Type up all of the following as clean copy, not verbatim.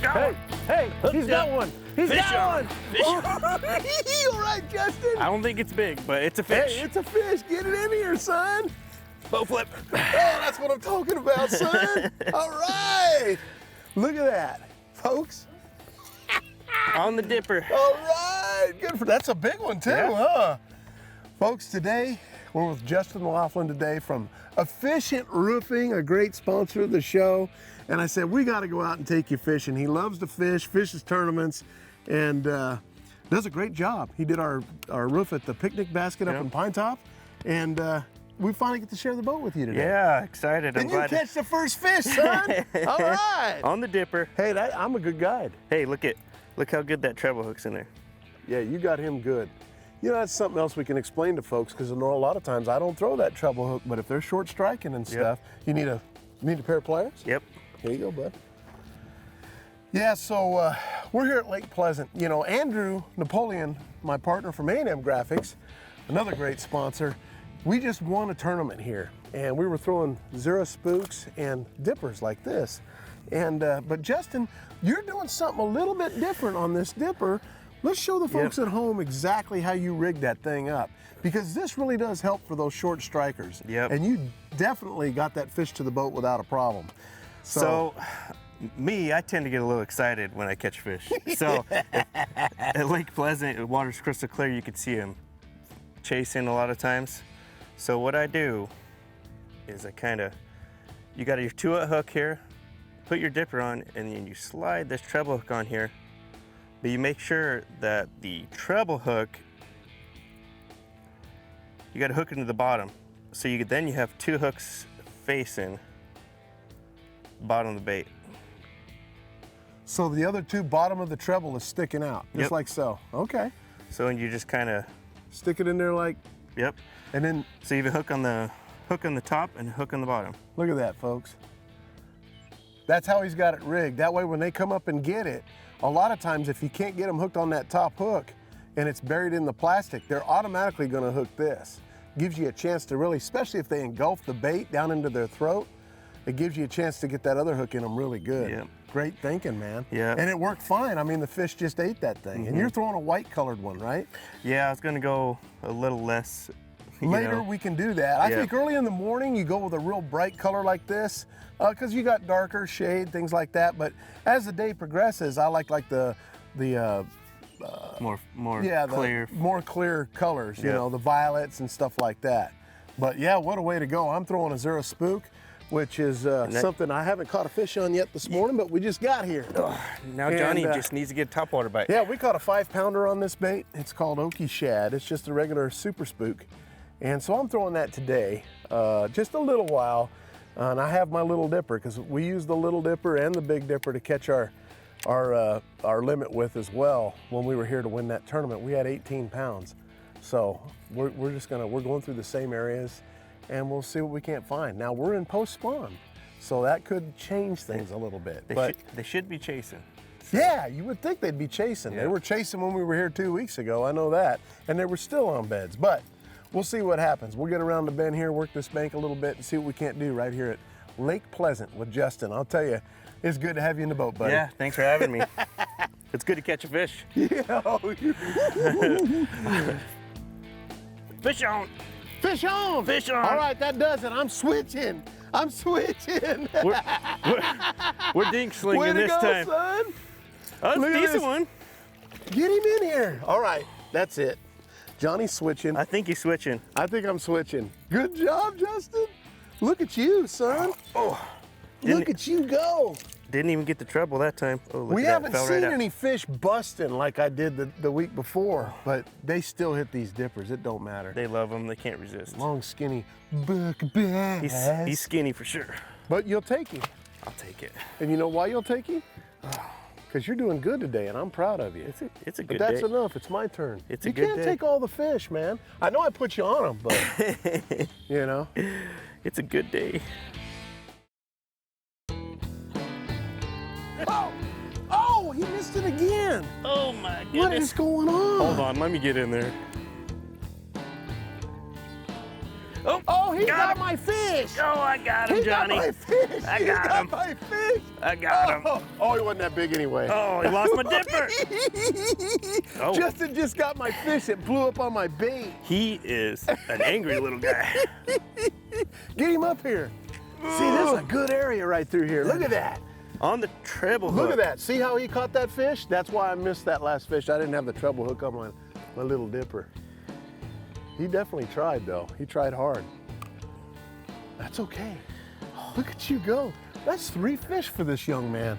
Hey, hey, he's got one. He's Fish got on. one. Fish on. All right, Justin. I don't think it's big, but it's a fish. Hey, it's a fish. Get it in here, son. Bow flip. Oh, that's what I'm talking about, son. All right. Look at that, folks. On the dipper. All right. Good for that's a big one too, Yeah. huh? Folks, today we're with Justin Laughlin today from Efficient Roofing, a great sponsor of the show. And I said, we got to go out and take you fishing. He loves to fish, fishes tournaments, and does a great job. He did our roof at the picnic basket up Yep. in Pine Top, and we finally get to share the boat with you today. Yeah, excited. I'm And you glad. catch the first fish, son. All right. On the dipper. Hey, I'm a good guide. Hey, look how good that treble hook's in there. Yeah, you got him good. You know, that's something else we can explain to folks, because I know a lot of times I don't throw that treble hook, but if they're short striking and stuff, you need a pair of pliers? Yep. Here you go, bud. Yeah, so we're here at Lake Pleasant. You know, Andrew Napoleon, my partner from A&M Graphics, another great sponsor, we just won a tournament here, and we were throwing Zero spooks and dippers like this. And but Justin, you're doing something a little bit different on this dipper. Let's show the folks at home exactly how you rigged that thing up, because this really does help for those short strikers. Yep. And you definitely got that fish to the boat without a problem. So, me, I tend to get a little excited when I catch fish. So, at Lake Pleasant, the water's crystal clear, you can see them chasing a lot of times. So what I do is you got your 2-aught hook here, put your dipper on, and then you slide this treble hook on here. But you make sure that the treble hook, you got to hook into the bottom. So then you have 2 hooks facing bottom of the bait. So the other 2 bottom of the treble is sticking out, just Yep. like so. Okay. So you just kind of, Stick it in there like, yep. and then So you have a hook on the top and a hook on the bottom. look at that, folks. That's how he's got it rigged. That way when they come up and get it, a lot of times if you can't get them hooked on that top hook and it's buried in the plastic, they're automatically gonna hook this. Gives you a chance to really, especially if they engulf the bait down into their throat, it gives you a chance to get that other hook in them really good. Yep. Great thinking, man. Yeah. And it worked fine. I mean, the fish just ate that thing. And you're throwing a white colored one, right? Yeah, I was gonna go a little less. Later we can do that. I Yeah. think early in the morning you go with a real bright color like this, because you got darker shade, things like that. But as the day progresses, I like the more clear, clear. more clear colors. You Yeah. know, the violets and stuff like that. But yeah, what a way to go! I'm throwing a Zero spook, which is something I haven't caught a fish on yet this morning, but we just got here. Now And, Johnny just needs to get a topwater bite. Yeah, we caught a 5-pounder on this bait. It's called Okie Shad. It's just a regular super spook. And so I'm throwing that today, just a little while. And I have my little dipper, because we use the little dipper and the big dipper to catch our limit with as well. When we were here to win that tournament, we had 18 pounds. So we're going through the same areas, and we'll see what we can't find. Now we're in post spawn, so that could change things a little bit. They should be chasing. Yeah, you would think they'd be chasing. Yeah. They were chasing when we were here 2 weeks ago, I know that. And they were still on beds, but we'll see what happens. We'll get around the bend here, work this bank a little bit, and see what we can't do right here at Lake Pleasant with Justin. I'll tell you, it's good to have you in the boat, buddy. Yeah, thanks for having me. It's good to catch a fish. Yeah. Fish on. Fish on! Fish on. All right, that does it. I'm switching. We're dink slinging Way to this go, time. son. Oh, Look it's at a decent this. one. Get him in here. All right, that's it. Johnny's switching. I think he's switching. I think I'm switching. Good job, Justin. Look at you, son. Look at you go. Didn't even get the treble that time. Oh, look We at that. haven't Fell seen right out. any fish busting like I did the week before, but they still hit these dippers. It don't matter. They love them. They can't resist. Long, skinny buck bass. He's skinny for sure. But you'll take him. I'll take it. And you know why you'll take him? Because you're doing good today, and I'm proud of you. It's a But good that's day. enough. It's my turn. It's a you good can't day. take all the fish, man. I know I put you on them, but you know. It's a good day. Oh, he missed it again. Oh my goodness. What is going on? Hold on, let me get in there. Oh, Oh, he got my fish. Oh, I got him, He Johnny. got my fish. I He got him. my fish. I got him. Oh, he wasn't that big anyway. Oh, he lost my dipper. Oh. Justin just got my fish. It blew up on my bait. He is an angry little guy. Get him up here. See, this is a good area right through here. Look at that. On the treble hook. Look at that. See how he caught that fish? That's why I missed that last fish. I didn't have the treble hook on my little dipper. He definitely tried though. He tried hard. That's okay. Look at you go. That's 3 fish for this young man.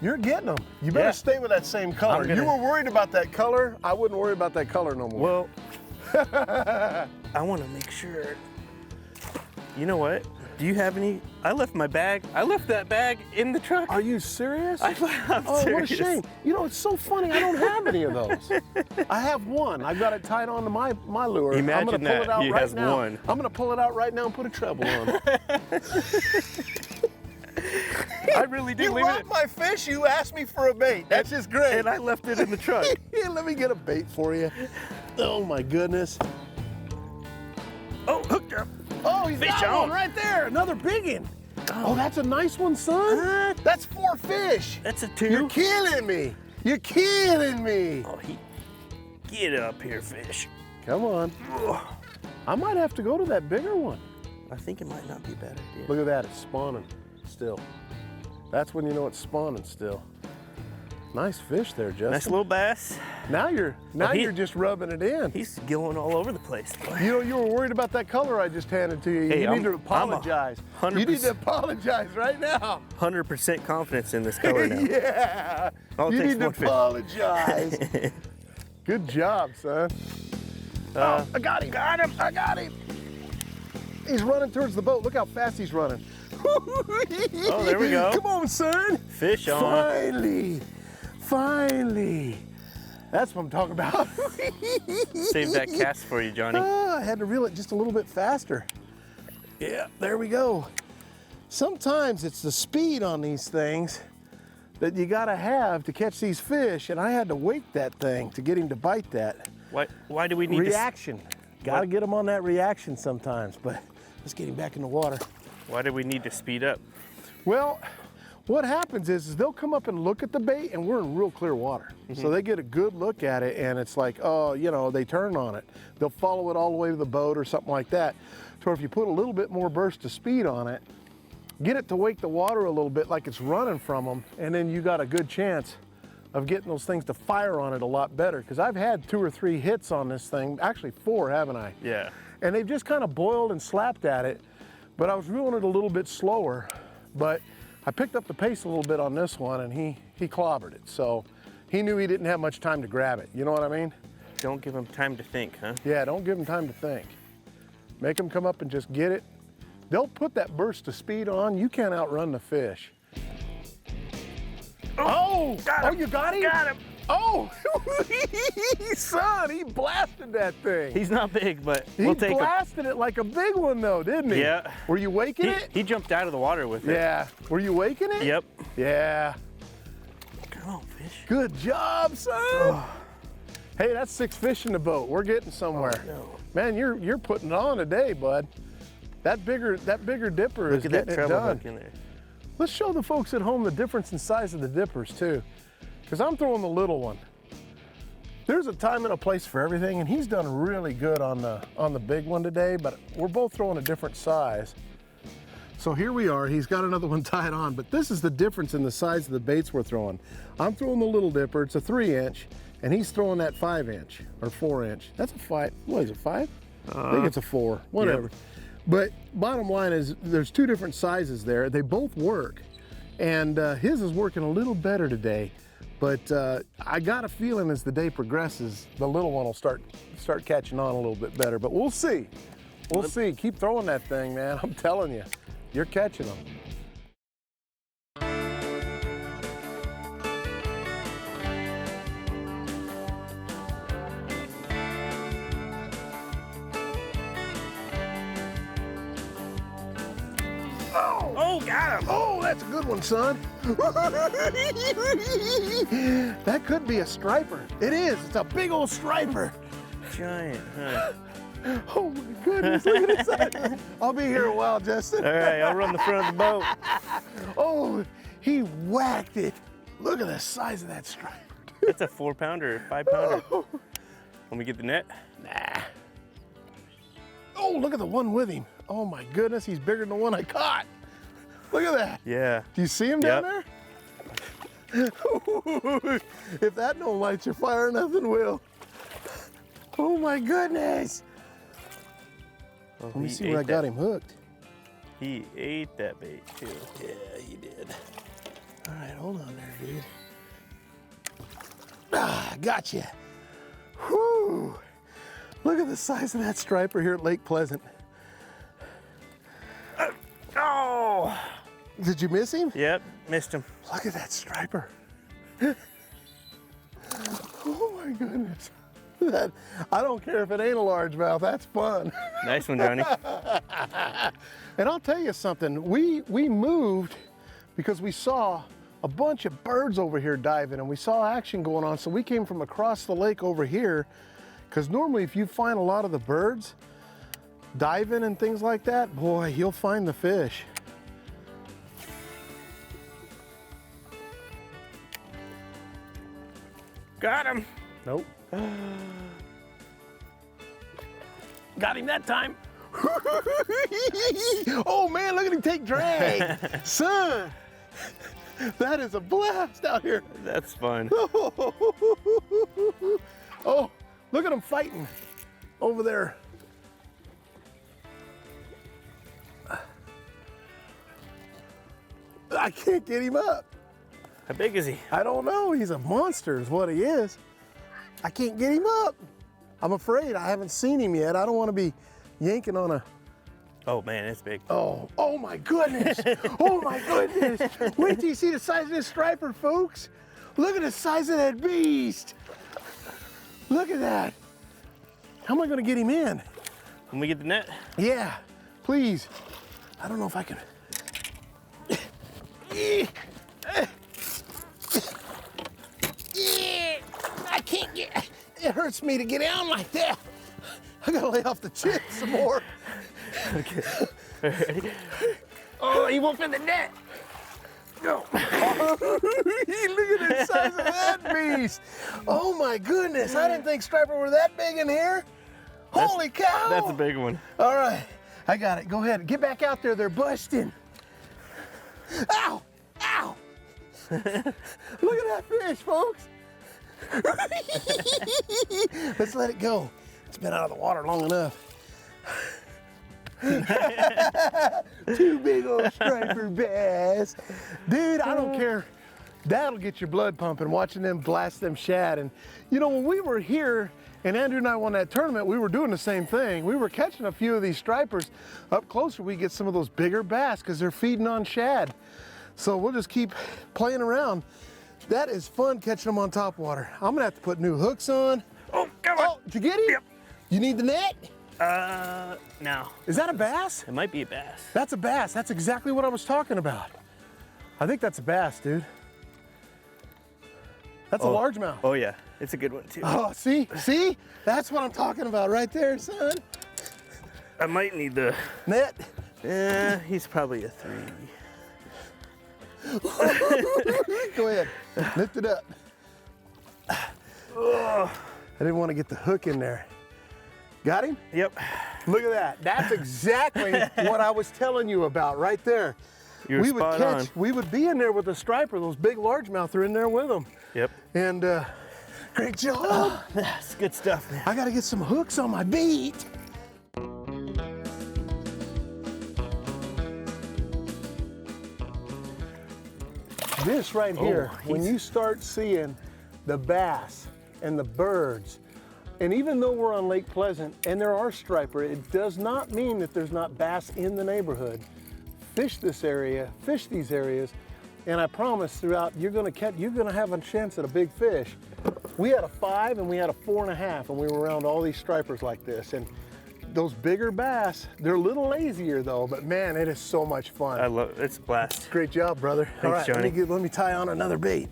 You're getting them. You better Yeah. stay with that same color. You were worried about that color. I wouldn't worry about that color no more. Well, I want to make sure. You know what? Do you have any? I left my bag. I left that bag in the truck. Are you serious? I'm Oh, serious. what a shame. You know, it's so funny. I don't have any of those. I have one. I've got it tied onto my lure. I'm Imagine gonna pull that. it out He right has now. one. I'm gonna pull it out right now and put a treble on. I really did You leave want it. my fish? You asked me for a bait. That's just great. And I left it in the truck. Here, let me get a bait for you. Oh my goodness. Oh, hooked up. Oh, he's Fish got on. one right there. Another big one. Oh, that's a nice one, son. That's 4 fish. That's a 2. You're killing me. You're killing me. Oh, get up here, fish. Come on. I might have to go to that bigger one. I think it might not be a bad idea. Look at that, it's spawning still. That's when you know it's spawning still. Nice fish there, Justin. Nice little bass. Now you're he- you're just rubbing it in. He's gilling all over the place. You know, you were worried about that color I just handed to you. Hey, you need I'm- to apologize. I'm You need to 100%. apologize right now. 100% confidence in this color now. Yeah. All it you takes need to one fish. apologize. Good job, son. Oh, I got him. Got him. I got him. He's running towards the boat. Look how fast he's running. Oh, there we go. Come on, son. Fish on. Finally. Finally. That's what I'm talking about. Save that cast for you, Johnny. Ah, I had to reel it just a little bit faster. Yeah, there we go. Sometimes it's the speed on these things that you gotta have to catch these fish, and I had to wait that thing to get him to bite that. Why do we need Reaction. Gotta get him on that reaction sometimes, but let's get him back in the water. Why do we need to speed up? Well, what happens is they'll come up and look at the bait, and we're in real clear water. So they get a good look at it, and it's like, oh, you know, they turn on it. They'll follow it all the way to the boat or something like that. So if you put a little bit more burst of speed on it, get it to wake the water a little bit like it's running from them, and then you got a good chance of getting those things to fire on it a lot better. Because I've had 2 or 3 hits on this thing, actually 4, haven't I? Yeah. And they've just kind of boiled and slapped at it, but I was reeling it a little bit slower. But I picked up the pace a little bit on this one, and he clobbered it. So he knew he didn't have much time to grab it. You know what I mean? Don't give him time to think, huh? Yeah, don't give them time to think. Make them come up and just get it. They'll put that burst of speed on. You can't outrun the fish. Oh, got him. You got him? Got him. Oh, son, he blasted that thing. He's not big, but He we'll take him. blasted it like a big one though, didn't he? Yeah. Were you waking it? He jumped out of the water with it. Yeah. Were you waking it? Yep. Yeah. Come on, fish. Good job, son. Hey, that's 6 fish in the boat. We're getting somewhere. Oh, no. Man, you're putting it on today, bud. That bigger dipper Look is at that getting it treble done. hook in there. Let's show the folks at home the difference in size of the dippers too, because I'm throwing the little one. There's a time and a place for everything, and he's done really good on the big one today, but we're both throwing a different size. So here we are, he's got another one tied on, but this is the difference in the size of the baits we're throwing. I'm throwing the little dipper, it's a 3-inch, and he's throwing that 5-inch or 4-inch. That's a 5, what is it, 5? I think it's a 4, whatever. Yep. But bottom line is there's 2 different sizes there. They both work, and his is working a little better today. But I got a feeling as the day progresses, the little one will start catching on a little bit better. But we'll see. We'll see. Keep throwing that thing, man. I'm telling you, you're catching them. Oh, got him. Oh, that's a good one, son. That could be a striper. It is. It's a big old striper. Giant, huh? Oh my goodness, look at this. I'll be here a while, Justin. All right, I'll run the front of the boat. Oh, he whacked it. Look at the size of that striper. That's a 4-pounder, 5-pounder. Let me get the net. Nah. Oh, look at the one with him. Oh my goodness, he's bigger than the one I caught. Look at that. Yeah. Do you see him down there? If that don't light your fire, nothing will. Oh my goodness. Well, Let me he see where I ate got that- him hooked. He ate that bait too. Yeah, he did. All right, hold on there, dude. Ah, gotcha. Whew. Look at the size of that striper here at Lake Pleasant. Oh! Did you miss him? Yep, missed him. Look at that striper. Oh my goodness. That, I don't care if it ain't a largemouth, that's fun. Nice one, Johnny. And I'll tell you something, we moved because we saw a bunch of birds over here diving and we saw action going on. So we came from across the lake over here because normally if you find a lot of the birds diving and things like that, boy, you'll find the fish. Got him. Nope. Got him that time. Oh man, look at him take drag. Son, that is a blast out here. That's fun. Oh, look at him fighting over there. I can't get him up. How big is he? I don't know. He's a monster is what he is. I can't get him up. I'm afraid. I haven't seen him yet. I don't want to be yanking on a... Oh man, it's big. Oh my goodness. Oh my goodness. Wait till you see the size of this striper, folks. Look at the size of that beast. Look at that. How am I going to get him in? Let me get the net. Yeah, please. I don't know if I can... I can't get, it hurts me to get down like that. I gotta lay off the chip some more. Okay. Ready? Oh, he won't fit the net. Go. Look at the size of that beast. Oh my goodness, I didn't think striper were that big in here. Holy cow. That's a big one. All right, I got it. Go ahead, get back out there. They're busting. Ow, ow. Look at that fish, folks. Let's let it go. It's been out of the water long enough. Two big old striper bass. Dude, I don't care. That'll get your blood pumping, watching them blast them shad. And you know, when we were here and Andrew and I won that tournament, we were doing the same thing. We were catching a few of these stripers. Up closer, we get some of those bigger bass because they're feeding on shad. So we'll just keep playing around. That is fun catching them on top water. I'm gonna have to put new hooks on. Oh, come on. Oh, did you get him? Yep. You need the net? No. Is that a bass? It might be a bass. That's a bass. That's exactly what I was talking about. I think that's a bass, dude. That's a largemouth. Oh yeah, it's a good one too. Oh, see? See? That's what I'm talking about right there, son. I might need the Net. he's probably a 3. Go ahead. Lift it up. I didn't want to get the hook in there. Got him? Yep. Look at that. That's exactly what I was telling you about right there. You're We would spot catch, on. we would be in there with a striper. Those big largemouth are in there with them. Yep. And great job. That's good stuff, man. I got to get some hooks on my bait. This right here, when you start seeing the bass and the birds, and even though we're on Lake Pleasant and there are striper, it does not mean that there's not bass in the neighborhood. Fish this area, fish these areas, and I promise throughout you're gonna have a chance at a big fish. We had a 5 and we had a 4.5 and we were around all these stripers like this. And those bigger bass, they're a little lazier though, but man, it is so much fun. I love it's a blast. Great job, brother. All right, Johnny. let me tie on another bait.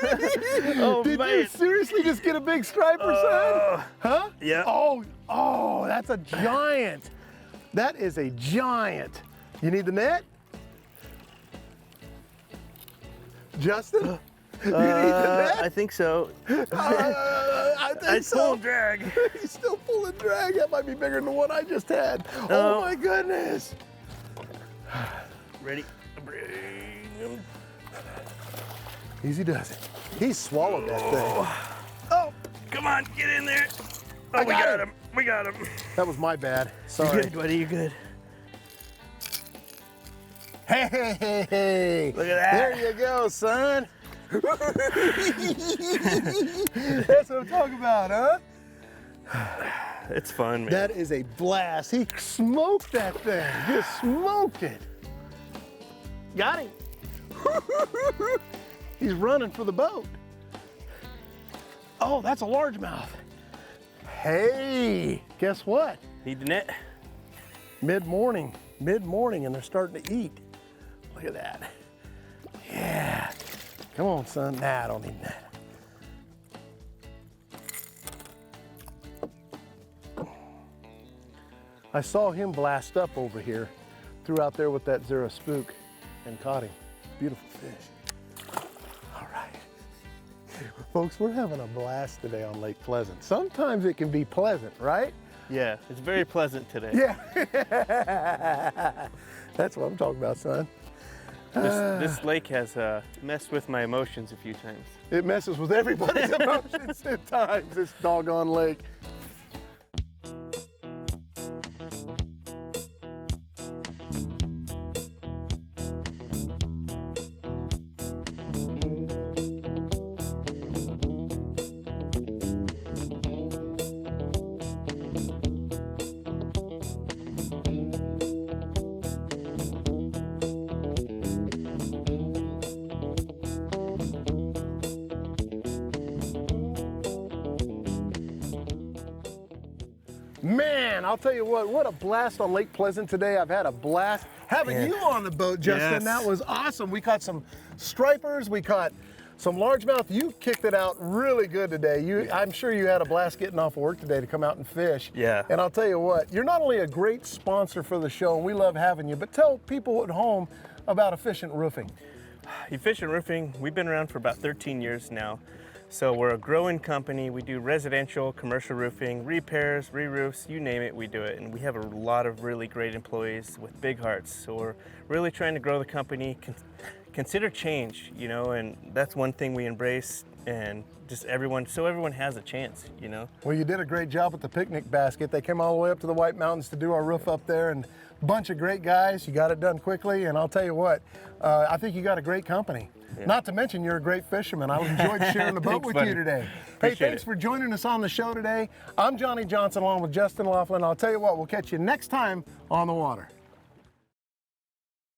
Oh, Did you man. seriously just get a big striper, son? Huh? Yeah. Oh, that's a giant. That is a giant. You need the net? Justin? You need the I net? think so. I think It's full drag. He's still pulling drag. That might be bigger than the one I just had. Oh No. my goodness. Ready? Bring him. Easy does it. He swallowed that thing. Oh, come on, get in there. Oh, I we got got him. him. We got him. That was my bad. You Sorry. good, buddy? You good? Hey. Look at that. There you go, son. That's what I'm talking about, huh? It's fun, man. That is a blast. He smoked that thing. Just smoked it. Got him. He's running for the boat. Oh, that's a largemouth. Hey, guess what? Need the net? Mid-morning, and they're starting to eat. Look at that. Yeah. Come on, son. Nah, I don't need that. I saw him blast up over here, threw out there with that Zero Spook and caught him. Beautiful fish. All right. Folks, we're having a blast today on Lake Pleasant. Sometimes it can be pleasant, right? Yeah, it's very pleasant today. Yeah. That's what I'm talking about, son. This lake has messed with my emotions a few times. It messes with everybody's emotions at times, this doggone lake. Man, I'll tell you what a blast on Lake Pleasant today. I've had a blast having Yeah. you on the boat, Justin. Yes. That was awesome. We caught some stripers, we caught some largemouth. You kicked it out really good today. I'm sure you had a blast getting off of work today to come out and fish. Yeah. And I'll tell you what, you're not only a great sponsor for the show, and we love having you, but tell people at home about Efficient Roofing. Efficient Roofing, we've been around for about 13 years now. So we're a growing company. We do residential, commercial roofing, repairs, re-roofs, you name it, we do it. And we have a lot of really great employees with big hearts. So we're really trying to grow the company, consider change, you know, and that's one thing we embrace, and just everyone has a chance, you know. Well, you did a great job with the picnic basket. They came all the way up to the White Mountains to do our roof up there, and a bunch of great guys. You got it done quickly, and I'll tell you what, I think you got a great company. Yeah. Not to mention you're a great fisherman. I enjoyed sharing the boat with you today. Hey, thanks for joining us on the show today. I'm Johnny Johnson along with Justin Laughlin. I'll tell you what, we'll catch you next time on the water.